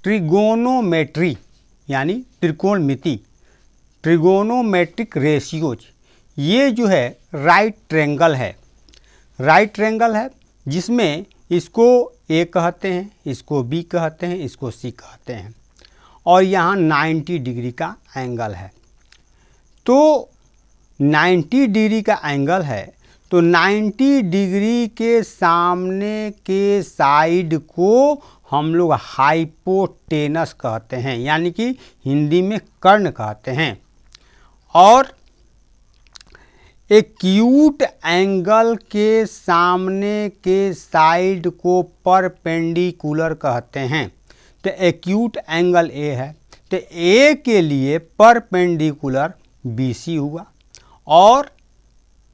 Trigonometry यानी त्रिकोणमिति, trigonometric ratios, ये जो है राइट ट्रायंगल है, राइट ट्रायंगल है जिसमें इसको ए कहते हैं, इसको बी कहते हैं, इसको सी कहते हैं और यहाँ 90 डिग्री का एंगल है। तो 90 डिग्री का एंगल है तो 90 डिग्री के सामने के साइड को हम लोग हाइपोटेनस कहते हैं, यानी कि हिंदी में कर्ण कहते हैं। और एक्यूट एंगल के सामने के साइड को परपेंडिकुलर कहते हैं। तो एक्यूट एंगल ए है तो ए के लिए परपेंडिकुलर BC हुआ, और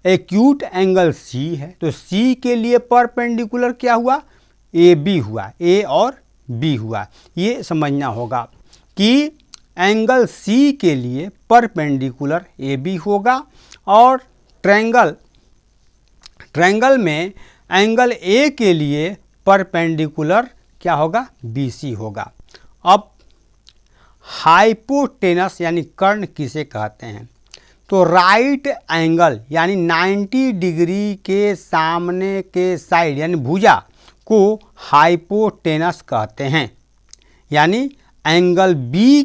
एक्यूट एंगल सी है तो सी के लिए परपेंडिकुलर क्या हुआ, AB हुआ, ए और बी हुआ। ये समझना होगा कि एंगल सी के लिए परपेंडिकुलर AB होगा और ट्रायंगल में एंगल ए के लिए परपेंडिकुलर क्या होगा, BC होगा। अब हाइपोटेनस यानी कर्ण किसे कहते हैं, तो राइट एंगल यानी 90 डिग्री के सामने के साइड यानी भुजा को हाइपोटेनस कहते हैं, यानी एंगल बी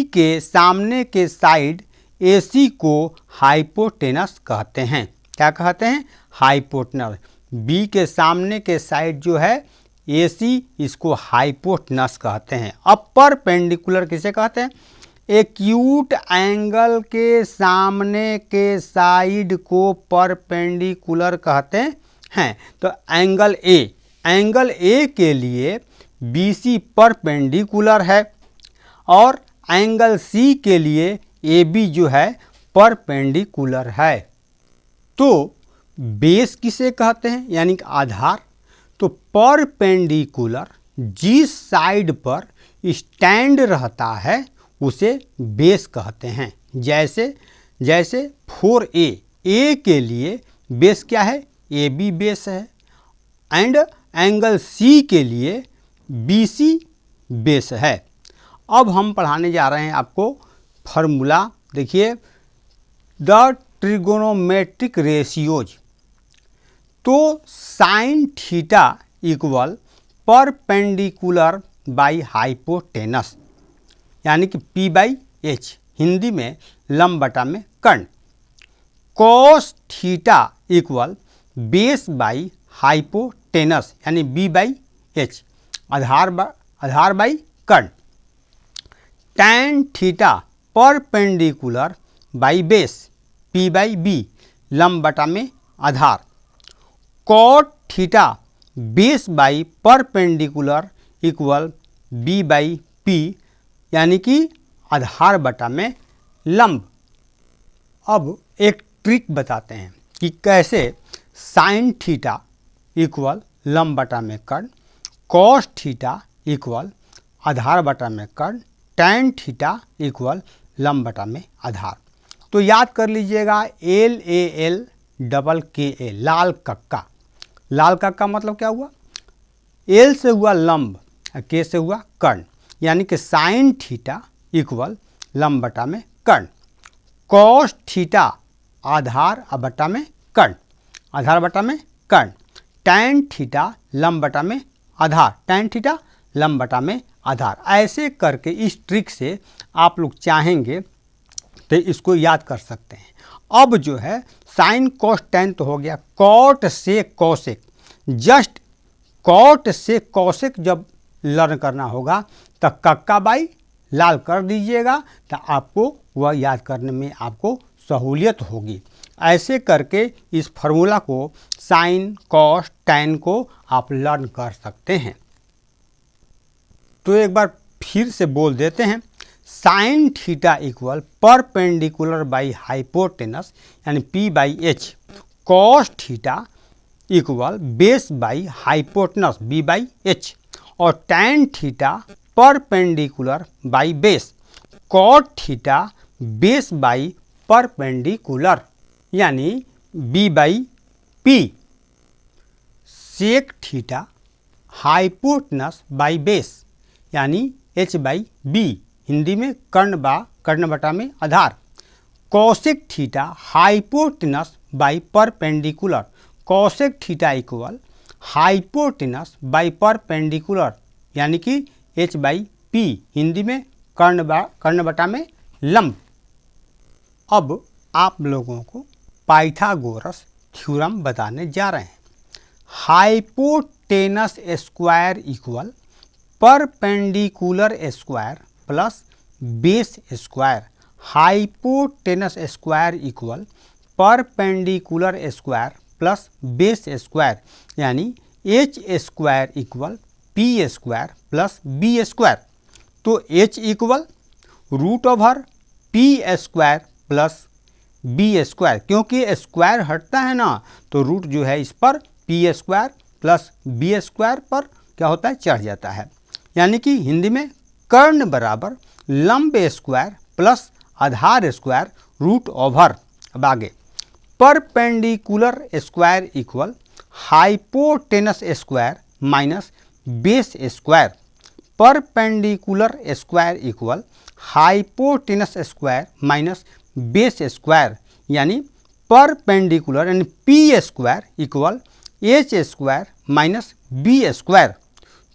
के सामने के साइड AC को हाइपोटेनस कहते हैं। क्या कहते हैं, हाइपोटेनस। बी के सामने के साइड जो है AC, इसको हाइपोटेनस कहते हैं। अब परपेंडिकुलर किसे कहते हैं, एक्यूट एंगल के सामने के साइड को परपेंडिकुलर कहते हैं। तो एंगल ए के लिए BC परपेंडिकुलर है और एंगल C के लिए AB जो है परपेंडिकुलर है। तो बेस किसे कहते हैं, यानी कि आधार। तो परपेंडिकुलर जिस साइड पर स्टैंड रहता है उसे बेस कहते हैं। जैसे 4A, ए के लिए बेस क्या है, AB बेस है, एंड एंगल C के लिए BC बेस है। अब हम पढ़ाने जा रहे हैं आपको फार्मूला। देखिए, द ट्रिगोनोमेट्रिक रेशियोज। तो sine theta equal perpendicular by hypotenuse, यानी कि P/H, हिंदी में लंब बटा में कर्ण। Cos theta equal base by hypotenuse, यानी B/H, आधार बाई कर्ण। Tan theta perpendicular by base, P/B, लंब बटा में आधार। Cot theta base by perpendicular equal B/P, यानी कि आधार बटा में लंब। अब एक ट्रिक बताते हैं कि कैसे साइन थीटा इक्वल लंब बटा में कर्ण, कॉस थीटा इक्वल आधार बटा में कर्ण, टैन थीटा इक्वल लंब बटा में आधार। तो याद कर लीजिएगा LAL डबल KA, लाल कक्का। लाल कक्का मतलब क्या हुआ, L से हुआ लंब, K से हुआ कर्ण, यानी कि साइन थीटा इक्वल लंब बटा में कर्ण। कॉस थीटा आधार बटा में कर्ण, आधार बटा में कर्ण। टैन थीटा लंब बटा में आधार, टैन थीटा लंब बटा में आधार। ऐसे करके इस ट्रिक से आप लोग चाहेंगे तो इसको याद कर सकते हैं। अब जो है साइन कॉस टैन तो हो गया, कॉट से कॉसेक, जस्ट कॉट से कॉसेक जब लर्न करना होगा तो कक्का बाई लाल कर दीजिएगा, तो आपको वह याद करने में आपको सहूलियत होगी। ऐसे करके इस फार्मूला को साइन कॉस टैन को आप लर्न कर सकते हैं। तो एक बार फिर से बोल देते हैं, sine theta equal perpendicular by hypotenuse, यानी P/H। Cos theta equal base by hypotenuse, B/H। और tan theta perpendicular by base, cot theta base by perpendicular, यानी B/P। Sec theta hypotenuse by base यानी h/b, हिंदी में कर्ण बटा में आधार। Cosec theta hypotenuse by perpendicular, cosec theta equal hypotenuse by perpendicular यानी कि h/p, हिंदी में कर्ण बटा में लंब। अब आप लोगों को पाइथागोरस थ्योरम बताने जा रहे हैं। Hypotenuse square equal perpendicular square plus base square. Hypotenuse square equal perpendicular square plus base square यानी h square equal p square plus b square. तो h equal root over p square plus b square, क्योंकि square हटता है ना तो root जो है इस पर p square plus b square पर क्या होता है, चढ़ जाता है। यानी कि हिंदी में कर्ण बराबर लंब स्क्वायर प्लस आधार स्क्वायर रूट ओवर। अब आगे perpendicular square equal hypotenuse square minus base square. Perpendicular square equal hypotenuse square minus base square यानी परपेंडिकुलर यानी p square equal h square minus b square.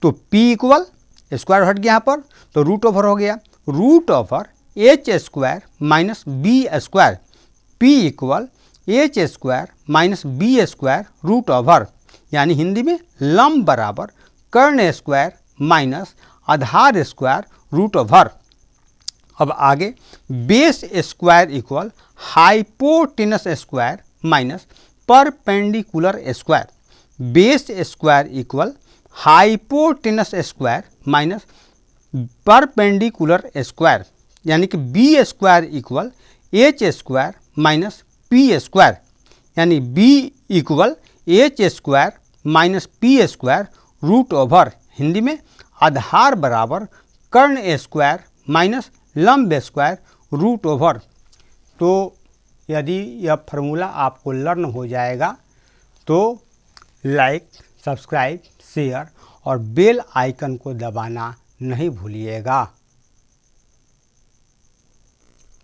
तो p इक्वल स्क्वायर हट गया यहाँ पर तो रूट ओवर हो गया, root over h square minus b square. p equal h square minus b square root over यानी हिंदी में लंब बराबर कर्ण स्क्वायर माइनस आधार स्क्वायर रूट ओवर। अब आगे base square equal hypotenuse square minus perpendicular square. Base square equal hypotenuse square minus perpendicular square यानी कि b square equal h square minus p square यानी b equal h square minus p square root over. Hindi में आधार बराबर कर्ण square minus लंब square root over. तो यदि यह फार्मूला आपको लर्न हो जाएगा तो लाइक, सब्सक्राइब, शेयर और बेल आइकन को दबाना नहीं भूलिएगा।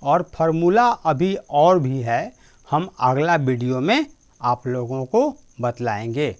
और फार्मूला अभी और भी है, हम अगला वीडियो में आप लोगों को बतलाएंगे।